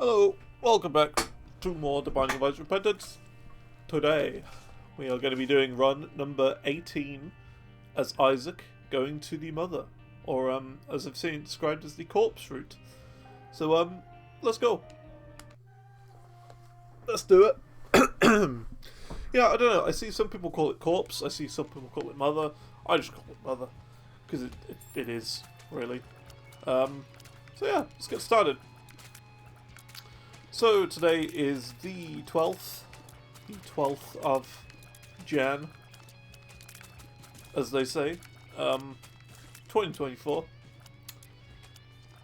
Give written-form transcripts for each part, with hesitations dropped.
Hello, welcome back to more The Binding of Isaac Repentance. Today, we are going to be doing run number 18 as Isaac going to the Mother, or as I've seen it described as the corpse route. So let's go. Let's do it. Yeah, I don't know, I see some people call it corpse, I see some people call it mother. I just call it mother, because it is, really. So yeah, let's get started. So today is the 12th of Jan, as they say, 2024.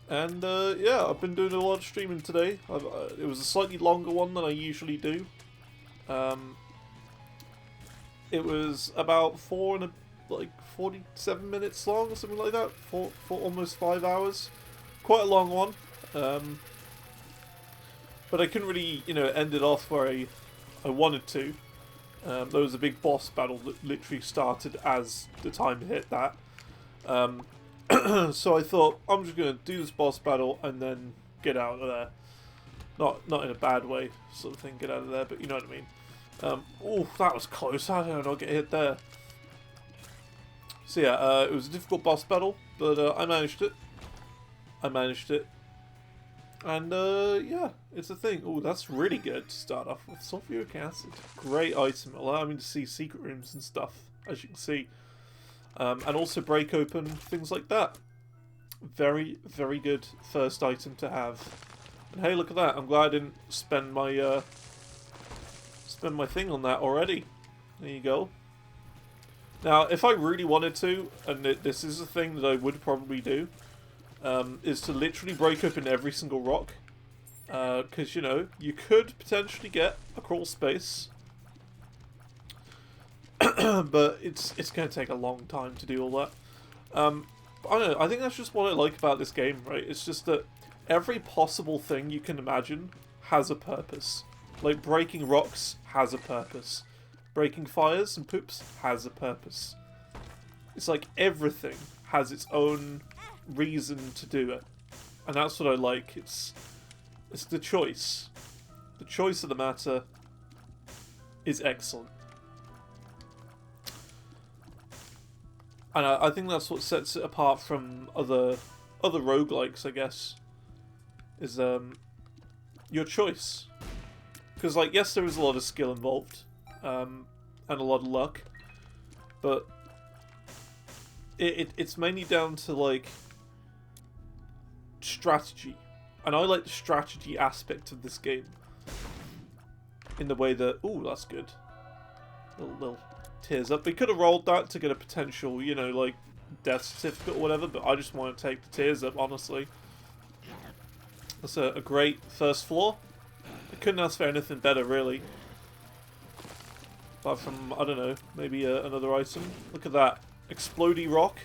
And yeah, I've been doing a lot of streaming today. It was a slightly longer one than I usually do. It was about 47 minutes long or something like that, for almost 5 hours. Quite a long one. But I couldn't really, end it off where I wanted to. There was a big boss battle that literally started as the time hit that. So I thought, I'm just going to do this boss battle and then get out of there. Not in a bad way, sort of thing, get out of there, but you know what I mean. Oh, that was close. How did I not get hit there? So yeah, it was a difficult boss battle, but I managed it. And yeah, it's a thing. Oh, that's really good to start off with. Sulfuric acid. Great item. Allow me to see secret rooms and stuff, as you can see. And also break open things like that. Very, very good first item to have. And hey, look at that. I'm glad I didn't spend my thing on that already. There you go. Now, if I really wanted to, and this is a thing that I would probably do, is to literally break open every single rock. Because, you could potentially get a crawl space. But it's going to take a long time to do all that. I don't know, I think that's just what I like about this game, right? It's just that every possible thing you can imagine has a purpose. Like, breaking rocks has a purpose. Breaking fires and poops has a purpose. It's like everything has its own reason to do it. And that's what I like. It's the choice. The choice of the matter is excellent. And I think that's what sets it apart from other roguelikes, I guess. Is your choice. Because, like, yes, there is a lot of skill involved, and a lot of luck, but it's mainly down to, like, strategy. And I like the strategy aspect of this game. In the way that, ooh, that's good. Little tears up. We could have rolled that to get a potential, like, death certificate or whatever, but I just want to take the tears up, honestly. That's a great first floor. I couldn't ask for anything better, really. Apart from, I don't know, maybe another item. Look at that. Explodey rock.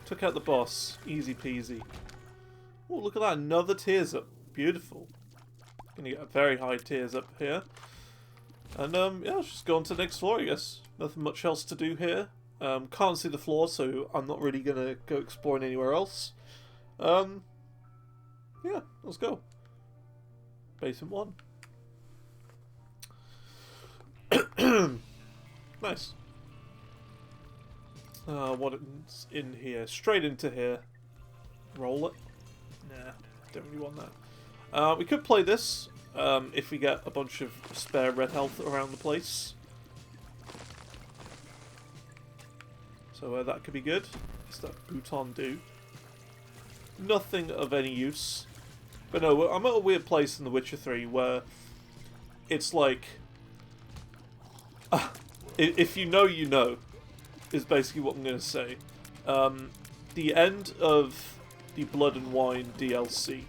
Took out the boss. Easy peasy. Oh, look at that. Another tears up. Beautiful. Gonna get a very high tears up here. And, yeah, let's just go on to the next floor, I guess. Nothing much else to do here. Can't see the floor, so I'm not really gonna go exploring anywhere else. Yeah, let's go. Basement 1. Nice. What's in here? Straight into here. Roll it. Nah, don't really want that. We could play this, if we get a bunch of spare red health around the place. So that could be good. What's that bouton do? Nothing of any use. But no, I'm at a weird place in The Witcher 3 where it's like... if you know, you know, is basically what I'm going to say. The end of the Blood and Wine DLC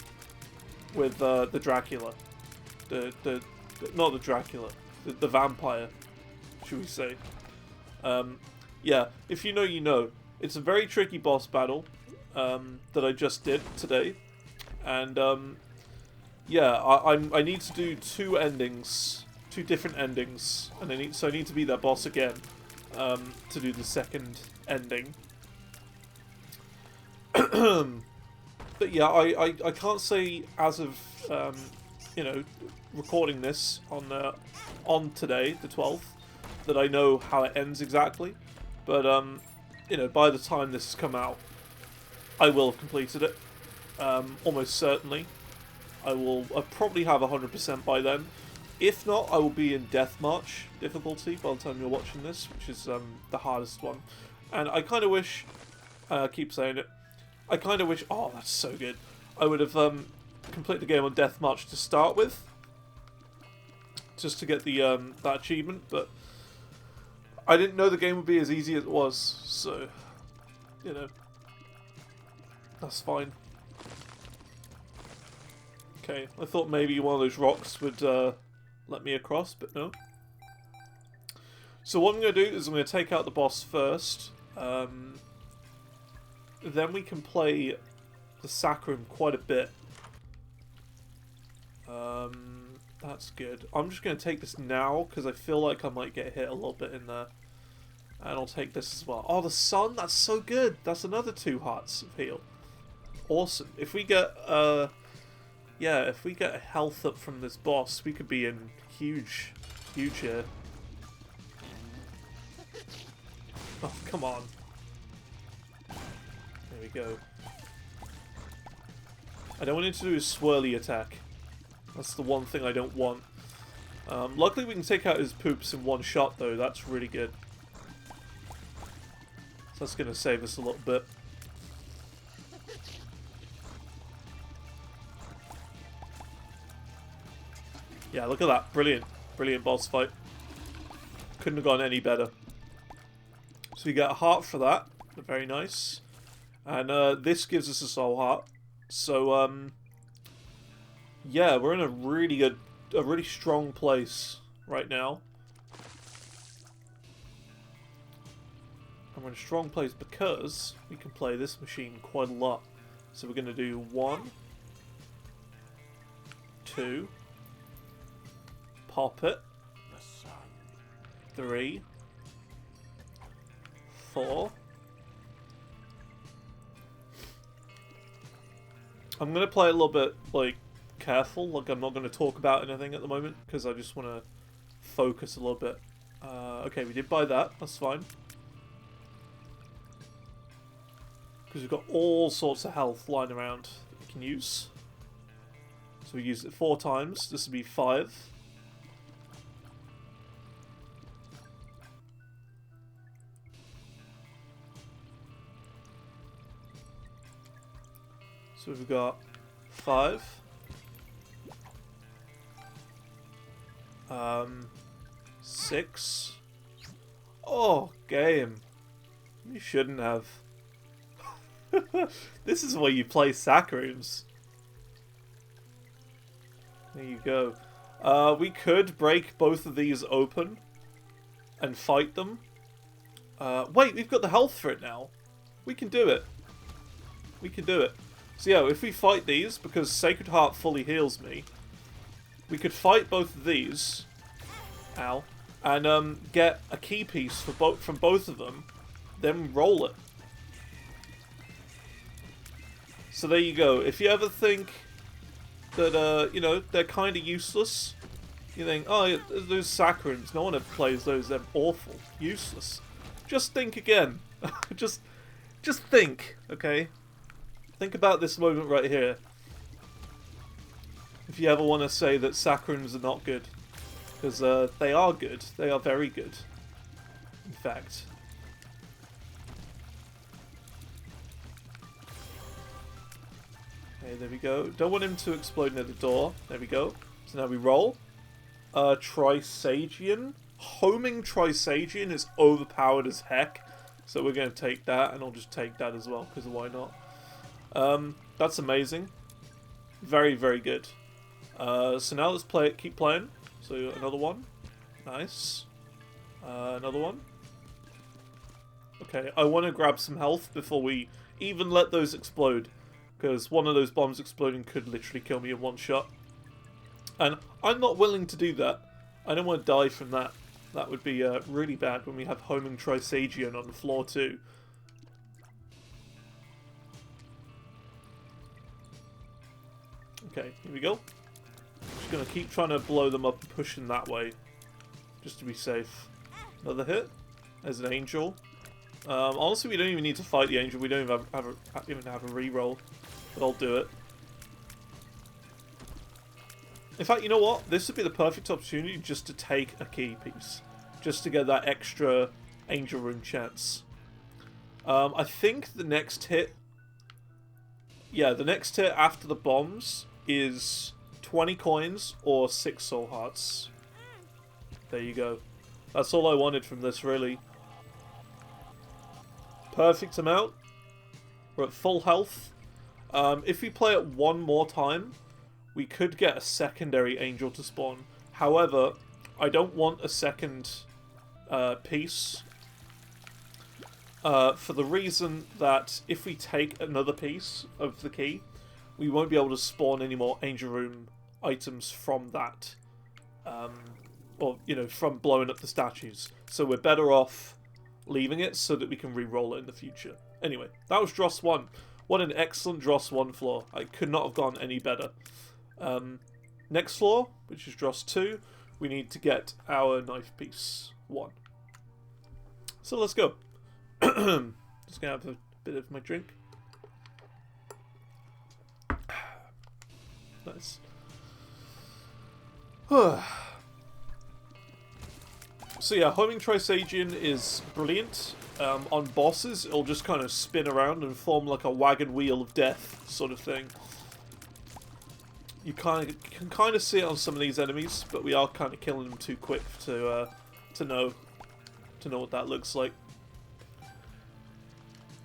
with the Dracula. Not the Dracula. The vampire, should we say. Yeah, if you know, you know. It's a very tricky boss battle that I just did today. And, yeah, I need to do two different endings, and I need to beat that boss again, to do the second ending. But yeah, I can't say as of you know, recording this on today, the 12th, that I know how it ends exactly. But you know, by the time this has come out, I will have completed it. Almost certainly. I'll probably have 100% by then. If not, I will be in Death March difficulty by the time you're watching this, which is the hardest one. And I kind of wish, I keep saying it, I kind of wish, oh, that's so good. I would have completed the game on Death March to start with, just to get the that achievement, but I didn't know the game would be as easy as it was, so, you know, that's fine. Okay, I thought maybe one of those rocks would let me across, but no. So what I'm going to do is I'm going to take out the boss first. Then we can play the Saccharum quite a bit. That's good. I'm just going to take this now because I feel like I might get hit a little bit in there. And I'll take this as well. Oh, the sun? That's so good. That's another 2 hearts of heal. Awesome. If we get, yeah, if we get a health up from this boss, we could be in huge here. Oh, come on. There we go. I don't want him to do a swirly attack. That's the one thing I don't want. Luckily we can take out his poops in one shot though, that's really good. So that's going to save us a little bit. Yeah, look at that. Brilliant. Brilliant boss fight. Couldn't have gone any better. So we get a heart for that. Very nice. And this gives us a soul heart. So, yeah, we're in a really strong place right now. And we're in a strong place because we can play this machine quite a lot. So we're going to do 1, 2, pop it, 3, 4. I'm going to play a little bit, like, careful. Like, I'm not going to talk about anything at the moment, because I just want to focus a little bit. Okay, we did buy that. That's fine. Because we've got all sorts of health lying around that we can use. So we used it 4 times. This would be 5. So we've got 5. 6. Oh, game. You shouldn't have. This is where you play Saccharoons. There you go. We could break both of these open and fight them. Wait, we've got the health for it now. We can do it. We can do it. So yeah, if we fight these, because Sacred Heart fully heals me, we could fight both of these, ow, and get a key piece for from both of them, then roll it. So there you go. If you ever think that, you know, they're kind of useless, you think, oh, those Saccharoons, no one ever plays those, they're awful, useless. Just think again. just think, okay? Think about this moment right here. If you ever want to say that Saccharoons are not good. Because they are good. They are very good. In fact. Okay, there we go. Don't want him to explode near the door. There we go. So now we roll. Trisagion. Homing Trisagion is overpowered as heck. So we're going to take that, and I'll just take that as well, because why not? That's amazing. Very, very good. So now let's play it. Keep playing. So another one. Nice. Another one. Okay, I want to grab some health before we even let those explode. Because one of those bombs exploding could literally kill me in one shot. And I'm not willing to do that. I don't want to die from that. That would be really bad when we have Homing Trisagion on the floor too. Okay, here we go. Just gonna keep trying to blow them up and push them that way. Just to be safe. Another hit. There's an angel. Honestly, we don't even need to fight the angel. We don't even have a reroll. But I'll do it. In fact, you know what? This would be the perfect opportunity just to take a key piece. Just to get that extra angel room chance. I think the next hit... Yeah, the next hit after the bombs is 20 coins or 6 soul hearts. There you go. That's all I wanted from this, really. Perfect amount. We're at full health. If we play it one more time, we could get a secondary angel to spawn. However, I don't want a second piece. For the reason that if we take another piece of the key, we won't be able to spawn any more angel room items from that. Or, you know, from blowing up the statues. So we're better off leaving it so that we can re-roll it in the future. Anyway, that was Dross 1. What an excellent Dross 1 floor. I could not have gone any better. Next floor, which is Dross 2, we need to get our knife piece 1. So let's go. Just gonna have a bit of my drink. Nice. So yeah, homing Trisagion is brilliant. On bosses, it'll just kind of spin around and form like a wagon wheel of death sort of thing. You can kind of see it on some of these enemies, but we are kind of killing them too quick to know what that looks like.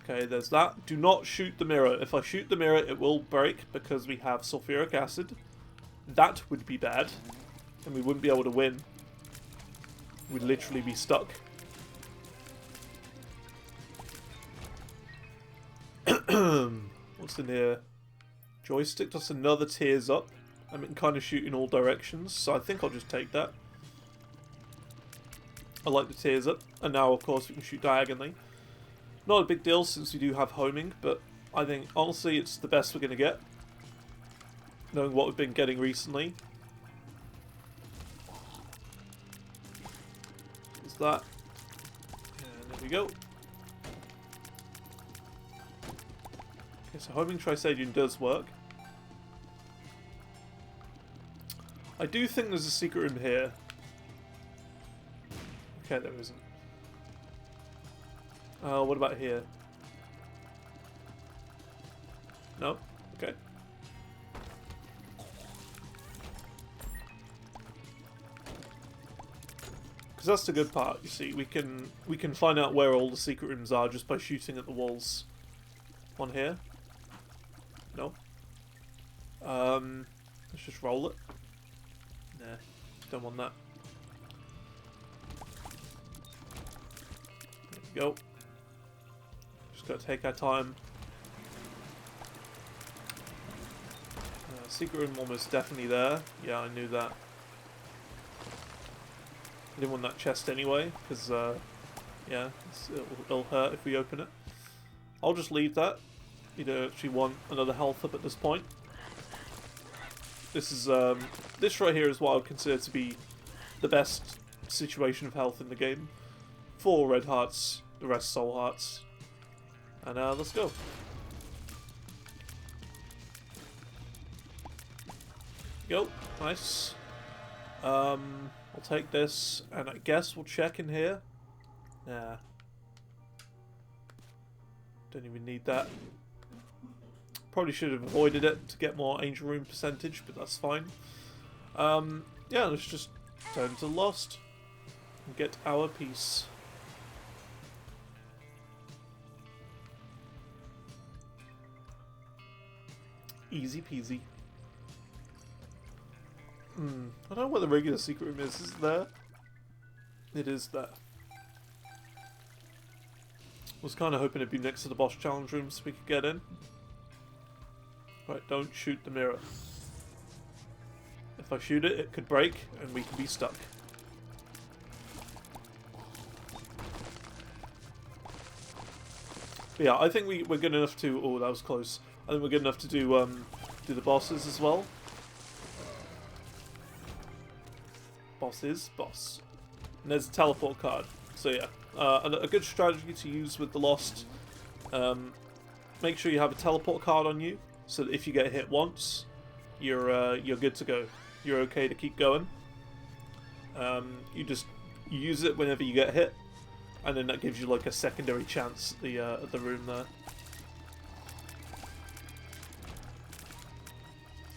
Okay, there's that. Do not shoot the mirror. If I shoot the mirror, it will break because we have sulfuric acid. That would be bad, and we wouldn't be able to win. We'd literally be stuck. What's in here? Joystick, just another tears up. I mean, kind of shoot in all directions, so I think I'll just take that. I like the tears up, and now of course we can shoot diagonally. Not a big deal since we do have homing, but I think honestly it's the best we're going to get. Knowing what we've been getting recently. There's that. And there we go. Okay, so homing Trisagion does work. I do think there's a secret room here. Okay, there isn't. What about here? No? Okay. Because that's the good part, you see. We can find out where all the secret rooms are just by shooting at the walls. One here. No. Let's just roll it. Nah, don't want that. There we go. Just gotta take our time. Secret room almost definitely there. Yeah, I knew that. I didn't want that chest anyway, because, yeah, it'll hurt if we open it. I'll just leave that. You don't actually want another health up at this point. This is, this right here is what I would consider to be the best situation of health in the game. 4 red hearts, the rest soul hearts. And, let's go. Go, nice. I'll take this, and I guess we'll check in here. Nah. Don't even need that. Probably should have avoided it to get more angel room percentage, but that's fine. Yeah, let's just turn to Lost and get our piece. Easy peasy. I don't know what the regular secret room is. Is it there? It is there. Was kind of hoping it'd be next to the boss challenge room so we could get in. Right, don't shoot the mirror. If I shoot it, it could break and we could be stuck. But yeah, I think we're good enough to... Oh, that was close. I think we're good enough to do do the bosses as well. Boss. And there's a teleport card. So yeah, a good strategy to use with the Lost. Make sure you have a teleport card on you, so that if you get hit once, you're good to go. You're okay to keep going. You just use it whenever you get hit, and then that gives you like a secondary chance at the room there.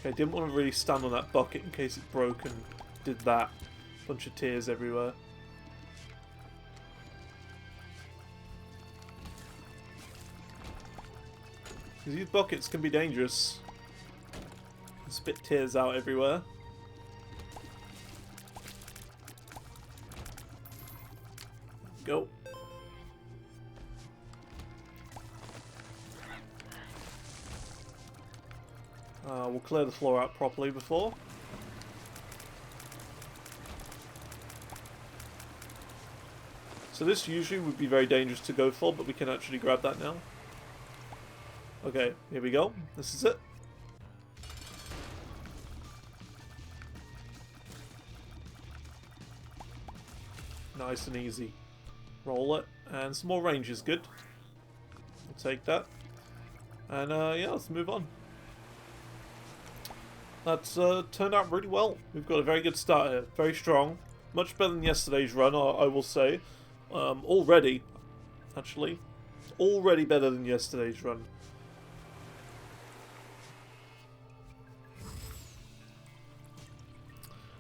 Okay, didn't want to really stand on that bucket in case it broke and did that. Bunch of tears everywhere. Because these buckets can be dangerous. Spit tears out everywhere. Go. We'll clear the floor out properly before. So this usually would be very dangerous to go for, but we can actually grab that now. Okay, here we go. This is it. Nice and easy. Roll it. And some more range is good. We'll take that. And yeah, let's move on. That's turned out really well. We've got a very good start here. Very strong. Much better than yesterday's run, I will say. Already, actually. Already better than yesterday's run.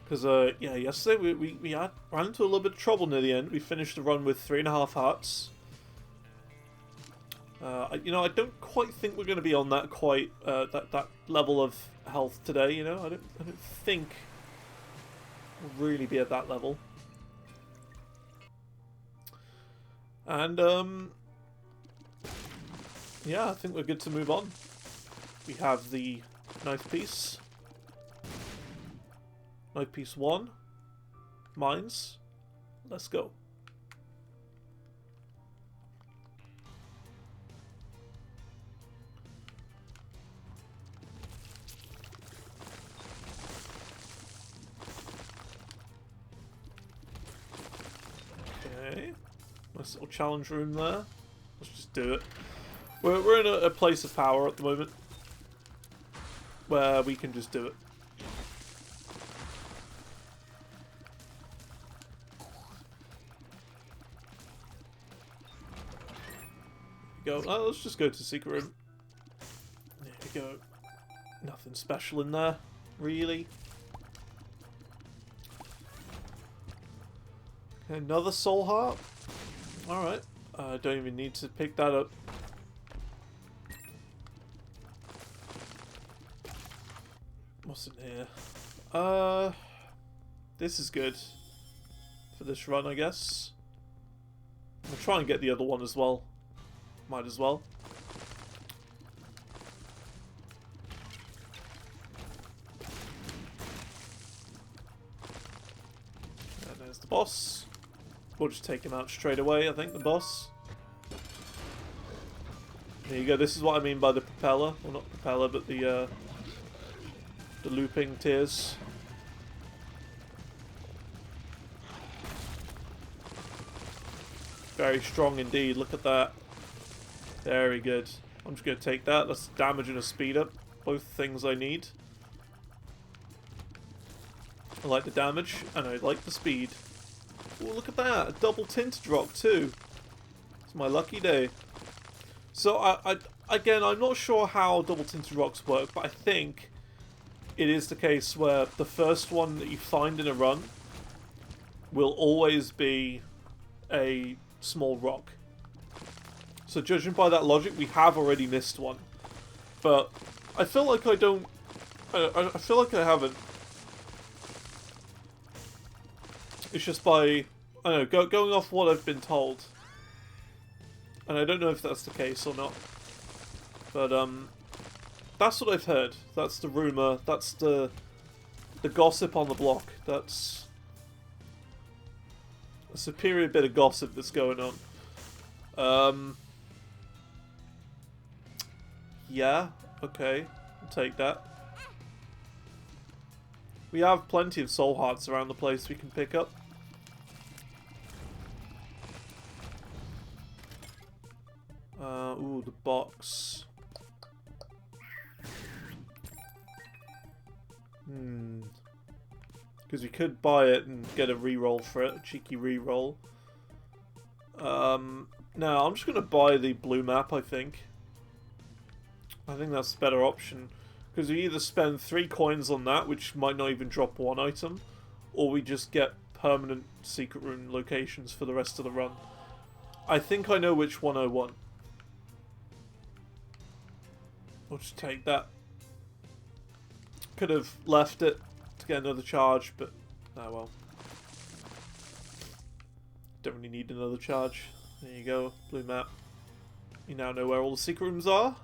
Because, yeah, yesterday we ran into a little bit of trouble near the end. We finished the run with 3.5 hearts. You know, I don't quite think we're going to be on that quite that level of health today. You know, I don't think we'll really be at that level. And yeah, I think we're good to move on. We have the knife piece. Knife piece 1. Mines. Let's go. Okay. Nice little challenge room there. Let's just do it. We're in a place of power at the moment where we can just do it. Go. Oh, let's just go to the secret room. There we go. Nothing special in there, really. Okay, another soul heart. Alright. I don't even need to pick that up. What's in here? This is good for this run, I guess. I'll try and get the other one as well. Might as well. And there's the boss. We'll just take him out straight away, I think, the boss. There you go, this is what I mean by the propeller. Well, not propeller, but the looping tears. Very strong indeed, look at that. Very good. I'm just going to take that. That's damage and a speed up. Both things I need. I like the damage, and I like the speed. Oh, look at that. A double tinted rock, too. It's my lucky day. So, again, I'm not sure how double tinted rocks work, but I think it is the case where the first one that you find in a run will always be a small rock. So judging by that logic, we have already missed one. But I feel like I don't... I feel like I haven't. It's just by... I don't know, going off what I've been told. And I don't know if that's the case or not. But, that's what I've heard. That's the rumour. That's the gossip on the block. That's a superior bit of gossip that's going on. Yeah, okay, I'll take that. We have plenty of soul hearts around the place we can pick up. Ooh, the box. Because we could buy it and get a reroll for it, a cheeky reroll. No, I'm just going to buy the blue map, I think. I think that's the better option. Because we either spend 3 coins on that, which might not even drop 1 item, or we just get permanent secret room locations for the rest of the run. I think I know which one I want. I'll just take that. Could have left it to get another charge, but oh well. Don't really need another charge. There you go, blue map. You now know where all the secret rooms are.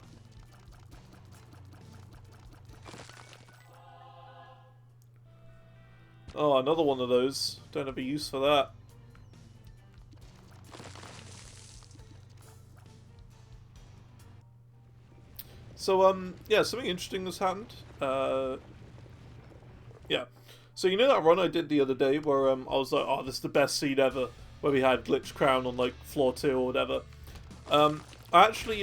Oh, another one of those. Don't have a use for that. So, yeah, something interesting has happened. Yeah. So, you know that run I did the other day where I was like, oh, this is the best seed ever, where we had Glitch Crown on, like, floor 2 or whatever. I actually,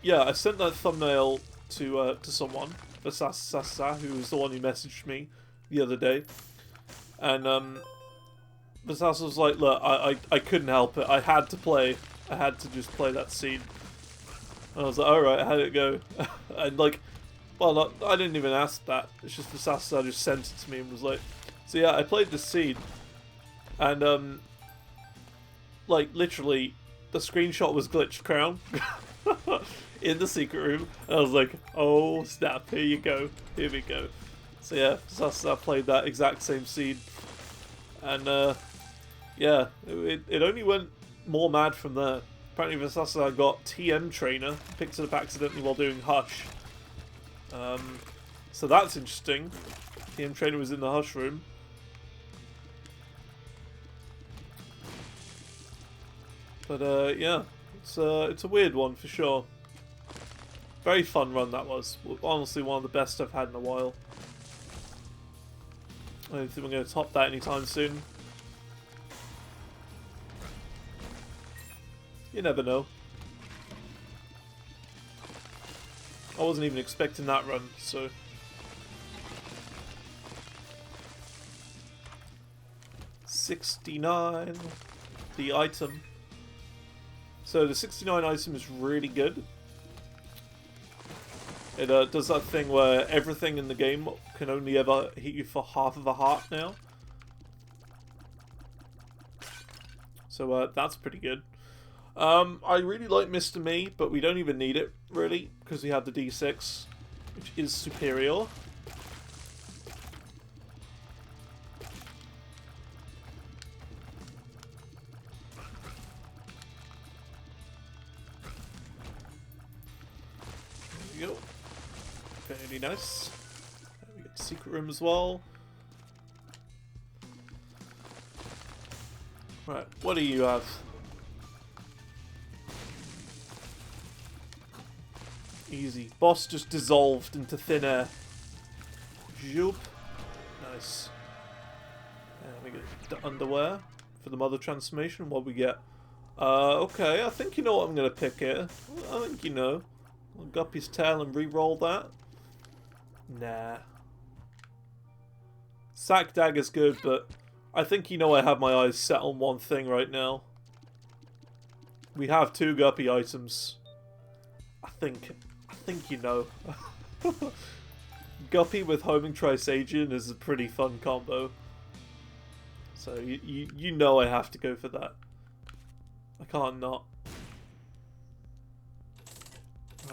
yeah, I sent that thumbnail to someone, Vasasa, who was the one who messaged me the other day. And, Vasasa was like, look, I couldn't help it. I had to just play that seed. And I was like, alright, how'd it go? And like, well, I didn't even ask that. It's just the Sasa just sent it to me and was like, so yeah, I played the seed. And, like, literally, the screenshot was Glitched Crown in the secret room. And I was like, oh, snap, here you go. Here we go. So yeah, Sasa played that exact same seed. And, yeah, it only went more mad from there. Apparently Vasasa got TM Trainer, picked it up accidentally while doing Hush. So that's interesting. TM Trainer was in the Hush room. But yeah, it's a weird one for sure. Very fun run that was. Honestly, one of the best I've had in a while. I don't think we're going to top that anytime soon. You never know. I wasn't even expecting that run, so... $69, the item. So the 69 item is really good. It does that thing where everything in the game can only ever hit you for half of a heart now. So that's pretty good. I really like Mr. Me, but we don't even need it, really, because we have the D6, which is superior. There we go. Very nice. We get the secret room as well. Right, what do you have? Easy. Boss just dissolved into thin air. Zoop. Nice. And we get the underwear for the mother transformation. What we get? Okay, I think you know what I'm going to pick here. I think you know. Guppy's tail and re-roll that. Nah. Sack Dagger's good, but I think you know I have my eyes set on one thing right now. We have 2 Guppy items. I think you know. Guppy with Homing Trisagian is a pretty fun combo. So you know I have to go for that. I can't not.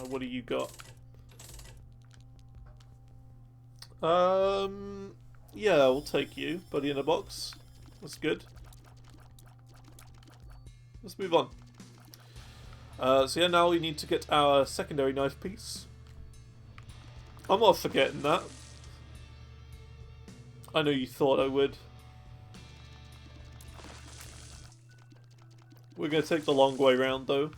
What do you got? Yeah, we'll take you. Buddy in a box. That's good. Let's move on. So yeah, now we need to get our secondary knife piece. I'm not forgetting that. I know you thought I would. We're going to take the long way round though.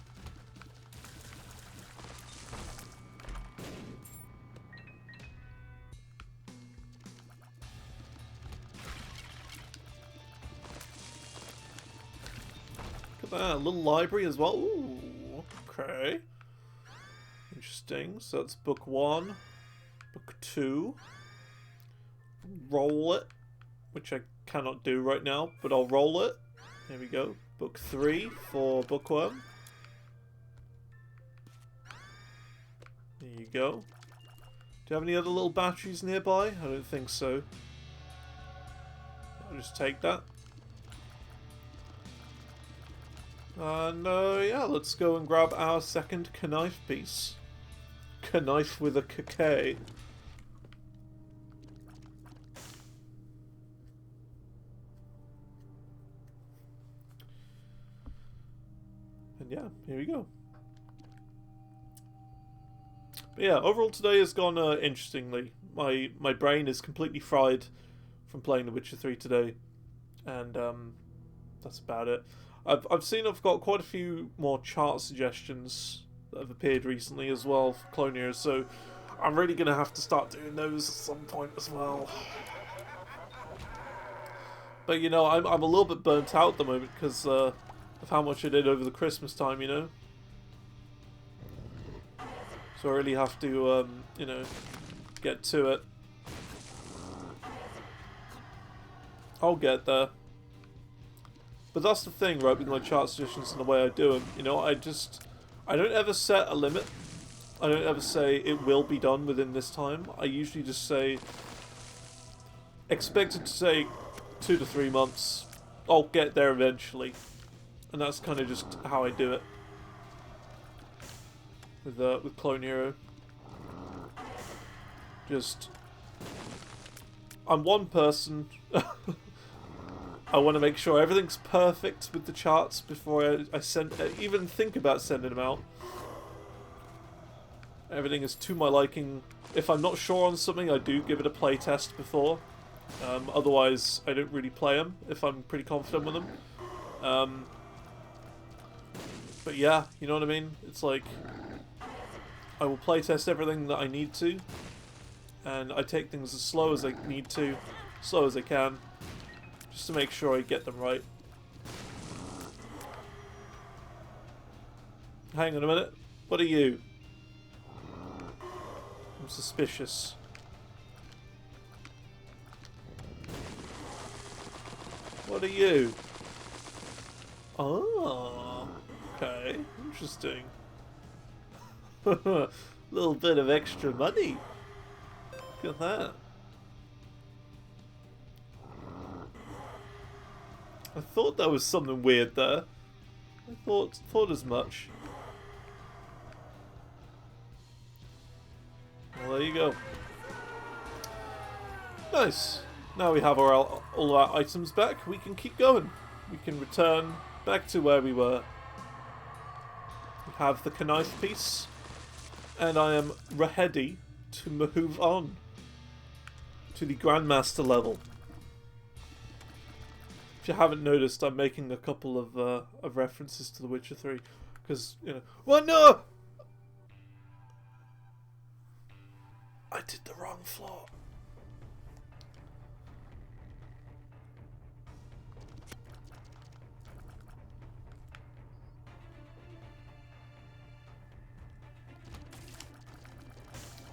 at that. A little library as well. Ooh, okay. Interesting. So that's book 1. Book 2. Roll it. Which I cannot do right now, but I'll roll it. There we go. Book 3 for Bookworm. There you go. Do you have any other little batteries nearby? I don't think so. I'll just take that. And yeah, let's go and grab our second knife piece. Knife with a K. And yeah, here we go. But yeah, overall today has gone interestingly. My brain is completely fried from playing The Witcher 3 today, and that's about it. I've seen I've got quite a few more chart suggestions that have appeared recently as well for Clone Heroes, so I'm really gonna have to start doing those at some point as well. But you know, I'm a little bit burnt out at the moment because of how much I did over the Christmas time, you know. So I really have to, you know, get to it. I'll get there. But that's the thing, right, with my chart suggestions and the way I do them. You know, I don't ever set a limit. I don't ever say it will be done within this time. I usually just say, expect it to take 2 to 3 months. I'll get there eventually. And that's kind of just how I do it. With Clone Hero. Just, I'm one person. I want to make sure everything's perfect with the charts before I even think about sending them out. Everything is to my liking. If I'm not sure on something, I do give it a play test before. Otherwise, I don't really play them if I'm pretty confident with them. But yeah, you know what I mean? It's like, I will playtest everything that I need to, and I take things as slow as I need to, slow as I can, just to make sure I get them right. Hang on a minute. What are you? I'm suspicious. What are you? Oh, okay, interesting. A little bit of extra money. Look at that. I thought there was something weird there. I thought as much. Well, there you go. Nice. Now we have all our items back. We can keep going. We can return back to where we were. We have the knife piece. And I am ready to move on to the Grandmaster level. If you haven't noticed, I'm making a couple of references to The Witcher 3, because, you know, well, no! I did the wrong floor.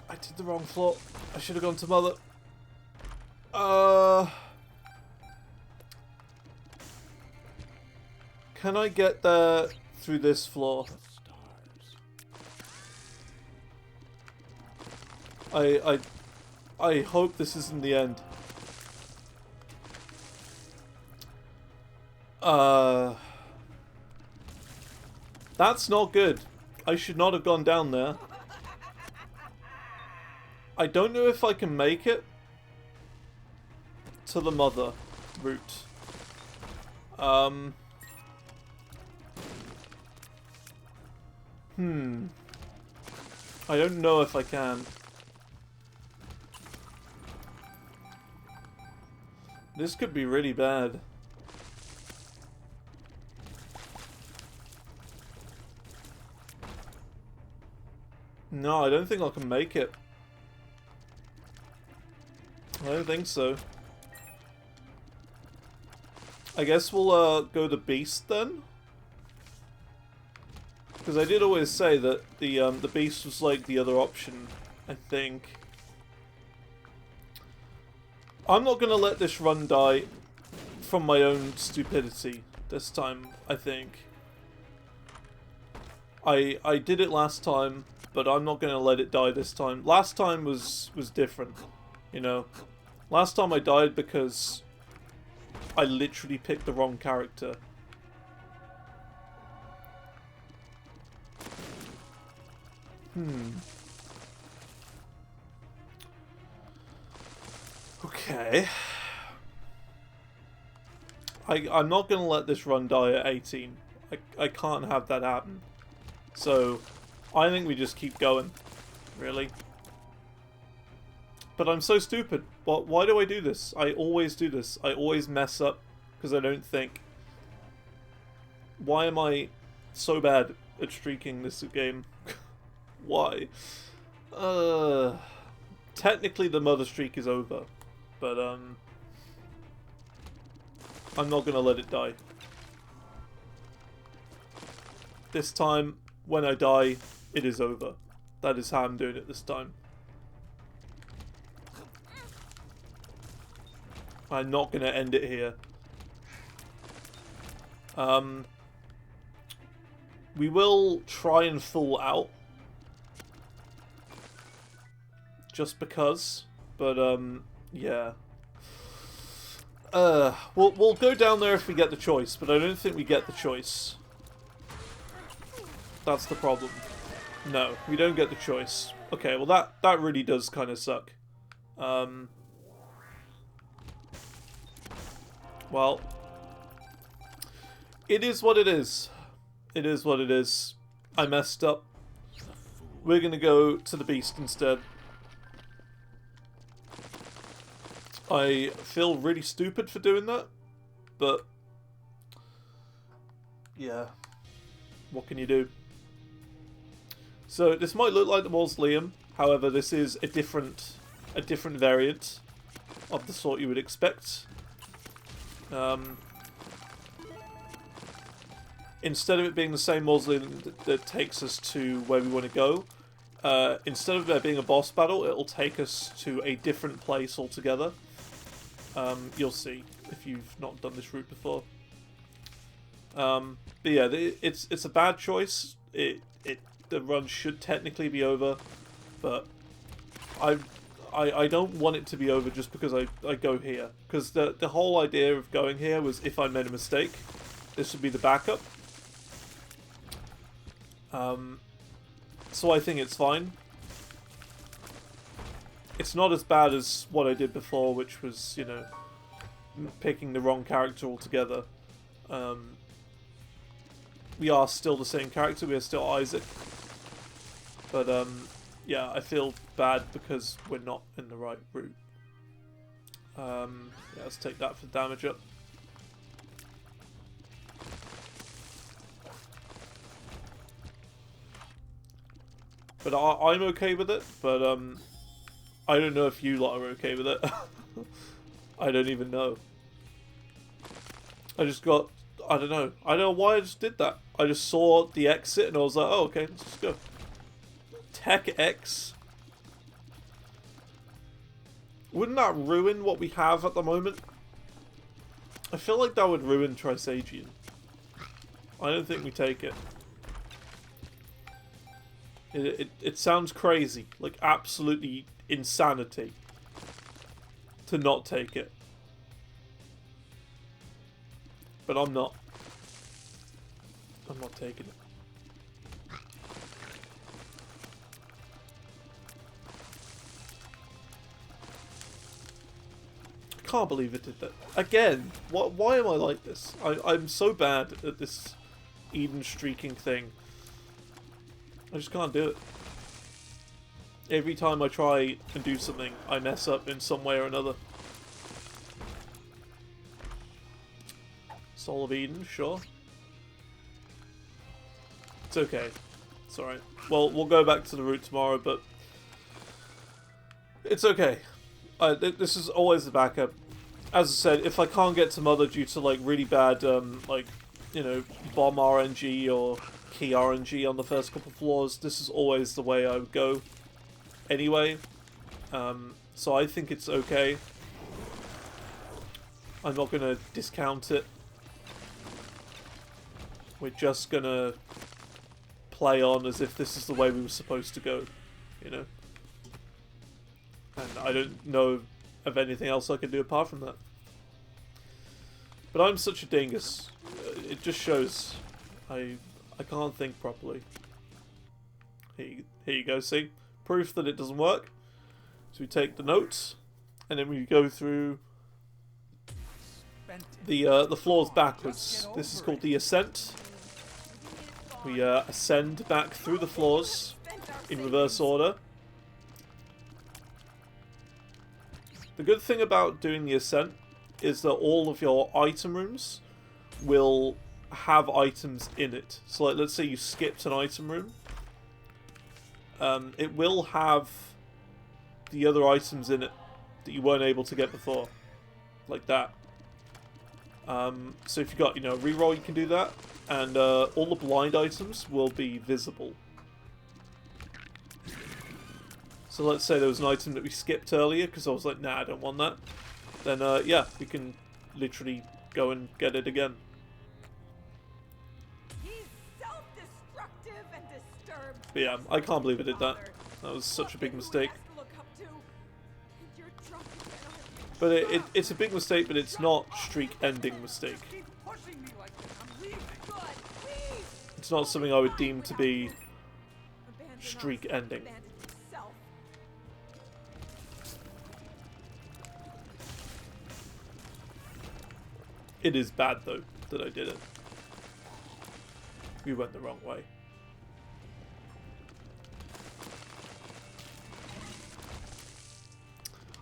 I did the wrong floor. I should have gone to Mother. Can I get there through this floor? I hope this isn't the end. That's not good. I should not have gone down there. I don't know if I can make it to the Mother route. I don't know if I can. This could be really bad. No, I don't think I can make it. I don't think so. I guess we'll go to Beast then. Because I did always say that the beast was like the other option, I think. I'm not gonna let this run die from my own stupidity this time, I think. I did it last time, but I'm not gonna let it die this time. Last time was different, you know. Last time I died because I literally picked the wrong character. Okay. I'm not gonna let this run die at 18. I can't have that happen. So, I think we just keep going. Really. But I'm so stupid. Why do I do this? I always do this. I always mess up because I don't think. Why am I so bad at streaking this game? Why? Technically the mother streak is over. But, I'm not gonna let it die. This time, when I die, it is over. That is how I'm doing it this time. I'm not gonna end it here. We will try and full out. Just because. But, yeah. We'll go down there if we get the choice, but I don't think we get the choice. That's the problem. No, we don't get the choice. Okay, well that really does kind of suck. Well, it is what it is. It is what it is. I messed up. We're gonna go to the beast instead. I feel really stupid for doing that, but yeah, what can you do? So this might look like the mausoleum, however this is a different variant of the sort you would expect. Instead of it being the same mausoleum that takes us to where we want to go, instead of there being a boss battle, it'll take us to a different place altogether. You'll see if you've not done this route before. But yeah, it's a bad choice. The run should technically be over, but I don't want it to be over just because I go here. Because the whole idea of going here was if I made a mistake, this would be the backup. So I think it's fine. It's not as bad as what I did before, which was, you know, picking the wrong character altogether. We are still the same character, we are still Isaac. But, yeah, I feel bad because we're not in the right route. Yeah, let's take that for damage up. But I'm okay with it, but, I don't know if you lot are okay with it. I don't even know. I just got... I don't know. I don't know why I just did that. I just saw the exit and I was like, oh, okay, let's just go. Tech X. Wouldn't that ruin what we have at the moment? I feel like that would ruin Trisagion. I don't think we take it. It sounds crazy. Like, absolutely insanity to not take it. But I'm not. I'm not taking it. I can't believe it did that. Again, why am I like this? I'm so bad at this Eden streaking thing. I just can't do it. Every time I try and do something, I mess up in some way or another. Soul of Eden, sure. It's okay. It's alright. Well, we'll go back to the route tomorrow, but it's okay. This is always the backup. As I said, if I can't get to Mother due to like really bad, like, you know, bomb RNG or key RNG on the first couple floors. This is always the way I would go anyway. So I think it's okay. I'm not going to discount it. We're just going to play on as if this is the way we were supposed to go, you know? And I don't know of anything else I can do apart from that. But I'm such a dingus. It just shows I can't think properly. Here you go, see? Proof that it doesn't work. So we take the notes, and then we go through the floors backwards. This is called the ascent. We ascend back through the floors in reverse order. The good thing about doing the ascent is that all of your item rooms will have items in it. So like, let's say you skipped an item room. It will have the other items in it that you weren't able to get before. Like that. So if you got, you know, reroll, you can do that. And all the blind items will be visible. So let's say there was an item that we skipped earlier because I was like, nah, I don't want that. Then, yeah, we can literally go and get it again. He's self-destructive and disturbed. But yeah, I can't believe I did that. That was such a big mistake. But it's a big mistake, but it's not streak-ending mistake. It's not something I would deem to be streak-ending. It is bad, though, that I did it. We went the wrong way.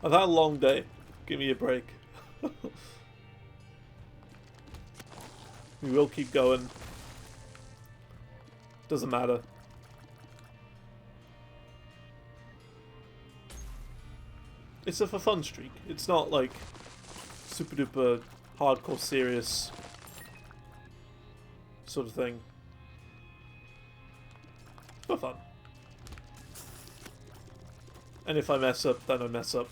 I've had a long day. Give me a break. We will keep going. Doesn't matter. It's a for fun streak. It's not like super duper hardcore serious sort of thing. It's for fun. And if I mess up, then I mess up.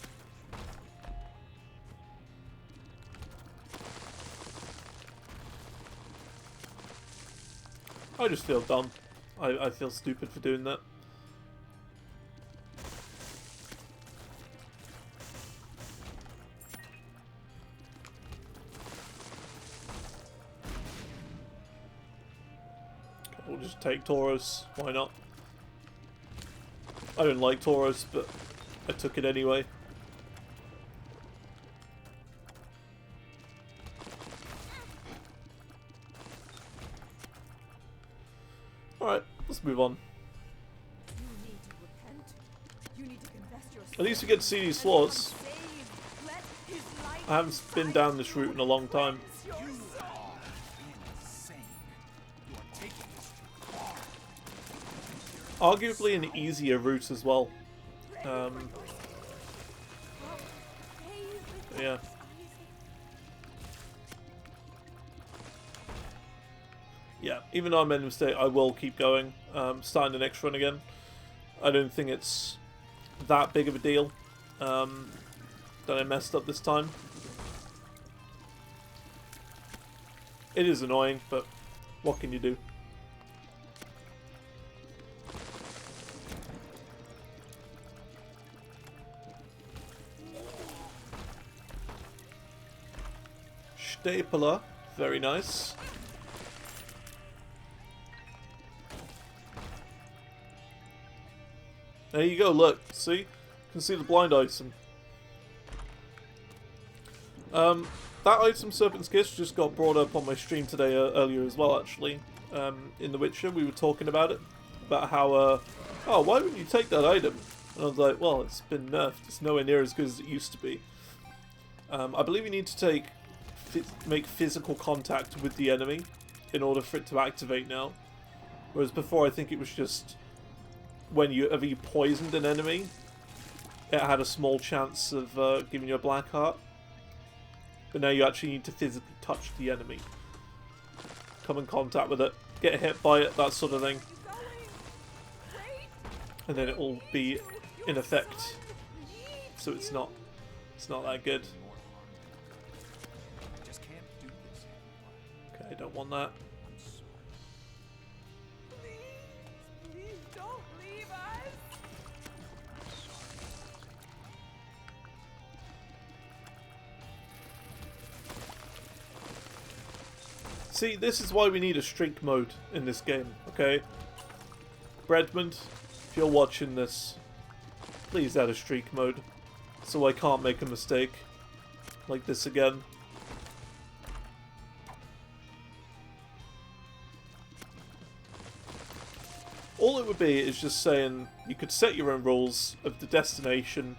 I just feel dumb. I feel stupid for doing that. Okay, we'll just take Tauros. Why not? I don't like Tauros, but I took it anyway. Alright, let's move on. At least we get to see these floors. I haven't been down this route in a long time. Arguably an easier route as well. Yeah. Yeah, even though I made a mistake, I will keep going. Starting the next run again. I don't think it's that big of a deal that I messed up this time. It is annoying, but what can you do? Stapler, very nice. There you go, look, see? You can see the blind item. That item, Serpent's Kiss, just got brought up on my stream today earlier as well, actually. In The Witcher, we were talking about it. About how, oh, why wouldn't you take that item? And I was like, well, it's been nerfed. It's nowhere near as good as it used to be. I believe you need to make physical contact with the enemy in order for it to activate now. Whereas before, I think it was just whenever you poisoned an enemy, it had a small chance of giving you a black heart. But now you actually need to physically touch the enemy. Come in contact with it, get hit by it, that sort of thing. Going. Wait. And then it will be in effect. So it's not that good. I just can't do this anymore. Okay, I don't want that. Please, please don't leave us. See, this is why we need a streak mode in this game, okay? Breadmond, if you're watching this, please add a streak mode so I can't make a mistake like this again. All it would be is just saying you could set your own rules of the destination.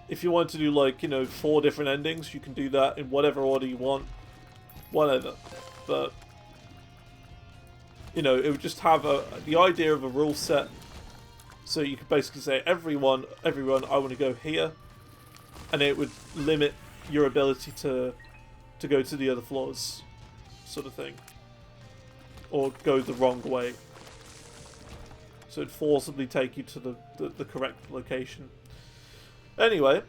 If you want to do, like, you know, 4 different endings, you can do that in whatever order you want. Whatever. But, you know, it would just have the idea of a rule set. So you could basically say, everyone, I want to go here. And it would limit your ability to go to the other floors, sort of thing. Or go the wrong way. So it'd forcibly take you to the correct location. Anyway,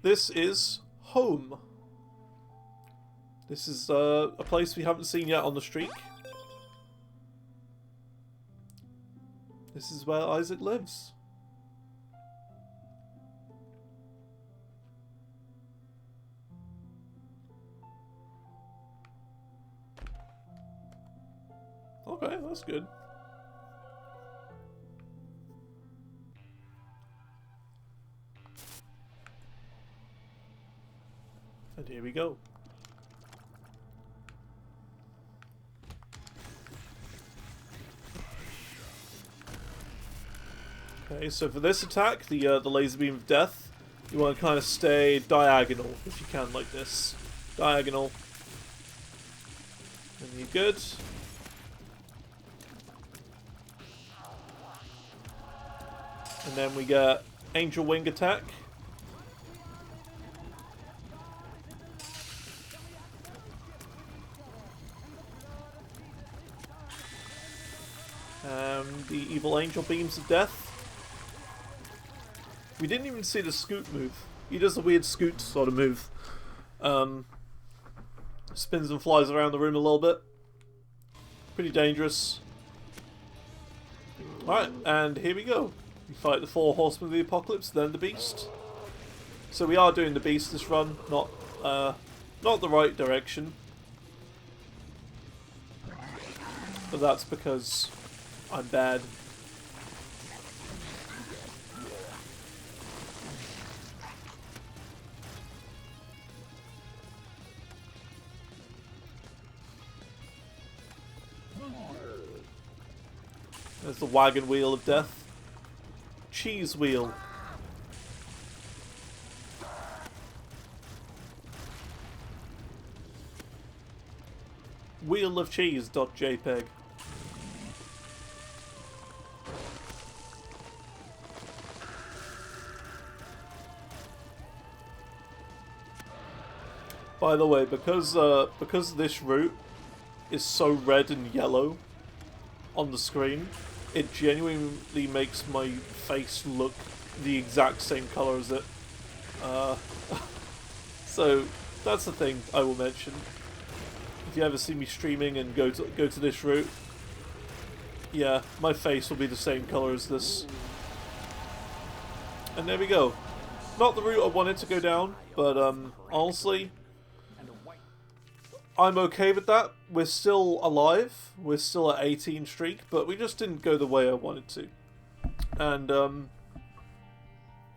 this is home. This is a place we haven't seen yet on the streak. This is where Isaac lives. Okay, that's good. And here we go. Okay, so for this attack, the laser beam of death, you want to kind of stay diagonal if you can, like this. Diagonal. And you're good. And then we get Angel Wing attack. The Evil Angel Beams of Death. We didn't even see the scoot move. He does a weird scoot sort of move. Spins and flies around the room a little bit. Pretty dangerous. Alright, and here we go. We fight the 4 Horsemen of the Apocalypse, then the Beast. So we are doing the Beast this run, not the right direction. But that's because I'm bad. There's the wagon wheel of death. Cheese wheel. Wheel of cheese.jpg. By the way, because this route is so red and yellow on the screen, it genuinely makes my face look the exact same color as it. So that's the thing I will mention. If you ever see me streaming and go to this route, yeah, my face will be the same color as this. And there we go. Not the route I wanted to go down, but honestly, I'm okay with that. We're still alive. We're still at 18 streak, but we just didn't go the way I wanted to. And,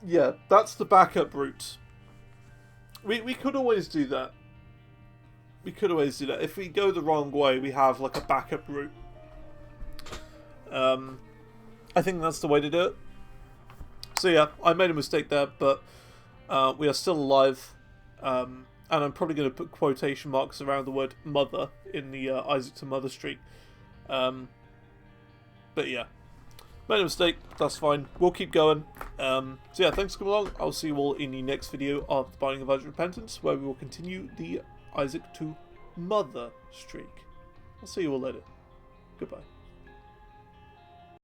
yeah, that's the backup route. We could always do that. We could always do that. If we go the wrong way, we have, like, a backup route. I think that's the way to do it. So, yeah, I made a mistake there, but we are still alive. And I'm probably going to put quotation marks around the word mother in the Isaac to Mother streak. But yeah, made a mistake, that's fine. We'll keep going. So yeah, thanks for coming along. I'll see you all in the next video of the Binding of Isaac Repentance, where we will continue the Isaac to Mother streak. I'll see you all later. Goodbye.